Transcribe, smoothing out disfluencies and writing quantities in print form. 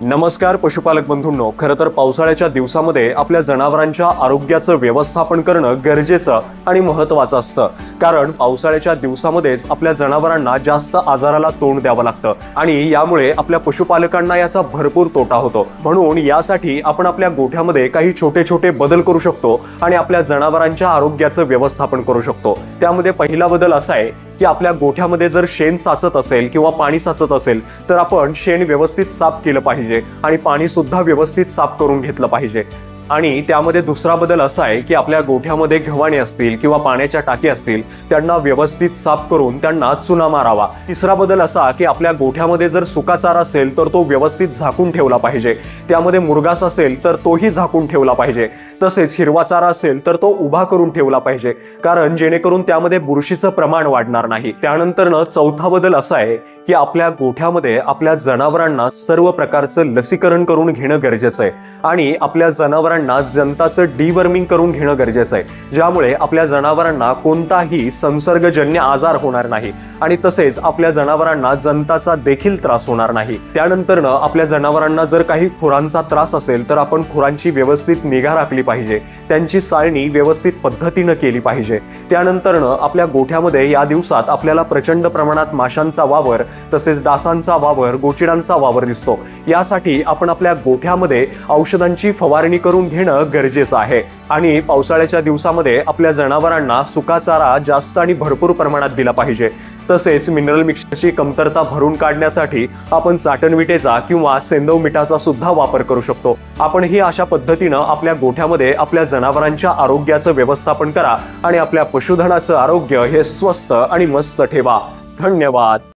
नमस्कार पशुपालक बंधूंनो, खरं तर पावसाळ्याच्या दिवसामध्ये आपल्या जनावरांच्या आरोग्याचं व्यवस्थापन करणं गरजेचं आणि महत्त्वाचं असतं। कारण पावसाळ्याच्या दिवसामध्येच आपल्या जनावरांना जास्त आजाराला तोंड द्यावं लागतं आणि यामुळे आपल्या पशुपालकांना याचा भरपूर तोटा होतो। म्हणून यासाठी आपण आपल्या गोठ्यामध्ये काही छोटे छोटे बदल करू शकतो आणि आपल्या जनावरांच्या आरोग्याचं व्यवस्थापन करू शकतो। त्यामध्ये पहिला बदल असा आहे की आपल्या गोठ्यामध्ये जर शेण साचत असेल किंवा पाणी साचत असेल तर आपण शेण व्यवस्थित साफ केलं पाहिजे आणि पाणी सुद्धा व्यवस्थित साफ करून घेतलं पाहिजे। आणि त्यामध्ये दुसरा बदल असा आहे की आपल्या गोठ्यामध्ये गव्हाणे असतील किंवा पाण्याच्या टाकी असतील त्यांना व्यवस्थित साफ करून त्यांना चुना मारावा। तिसरा बदल असा की आपल्या गोठ्यामध्ये जर सुका चारा असेल तर तो व्यवस्थित झाकून ठेवला पाहिजे। त्यामध्ये मुरघास असेल तर तोही झाकून ठेवला पाहिजे। तसेच हिरवा चारा असेल तर तो उभा करून ठेवला पाहिजे, कारण जेणेकरून त्यामध्ये बुरशीचं प्रमाण वाढणार नाही। त्यानंतर चौथा बदल असा आहे की आपल्या गोठ्यामध्ये आपल्या जनावरांना सर्व प्रकारचं लसीकरण करून घेणं गरजेचं आहे आणि आपल्या जनावरांना जंताचं डिवर्मिंग करून घेणं गरजेचं आहे, ज्यामुळे आपल्या जनावरांना कोणताही संसर्गजन्य आजार होणार नाही आणि तसेच आपल्या जनावरांना जंताचा देखील त्रास होणार नाही। त्यानंतर आपल्या जनावरांना जर काही खुरांचा त्रास असेल तर आपण खुरांची व्यवस्थित निगा राखली पाहिजे, त्यांची साळणी व्यवस्थित पद्धतीने केली पाहिजे। त्यानंतर आपल्या गोठ्यामध्ये या दिवसात आपल्याला प्रचंड प्रमाणात माशांचा वावर तसेच डासांचा वावर, गोचिडांचा वावर दिसतो। यासाठी आपण आपल्या गोठ्यामध्ये औषधांची फवारणी करून घेणं गरजेचं आहे आणि पावसाळ्याच्या दिवसामध्ये आपल्या जनावरांना सुका चारा जास्त आणि भरपूर प्रमाणात दिला पाहिजे। तसेच मिनरल मिक्सरची कमतरता भरून काढण्यासाठी आपण चाटण विटेचा किंवा सेंदव मिठाचा सुद्धा वापर करू शकतो। आपण ही अशा पद्धतीने आपल्या गोठ्यामध्ये आपल्या जनावरांच्या आरोग्याचं व्यवस्थापन करा आणि आपल्या पशुधनाचं आरोग्य हे स्वस्थ आणि मस्त ठेवा। धन्यवाद।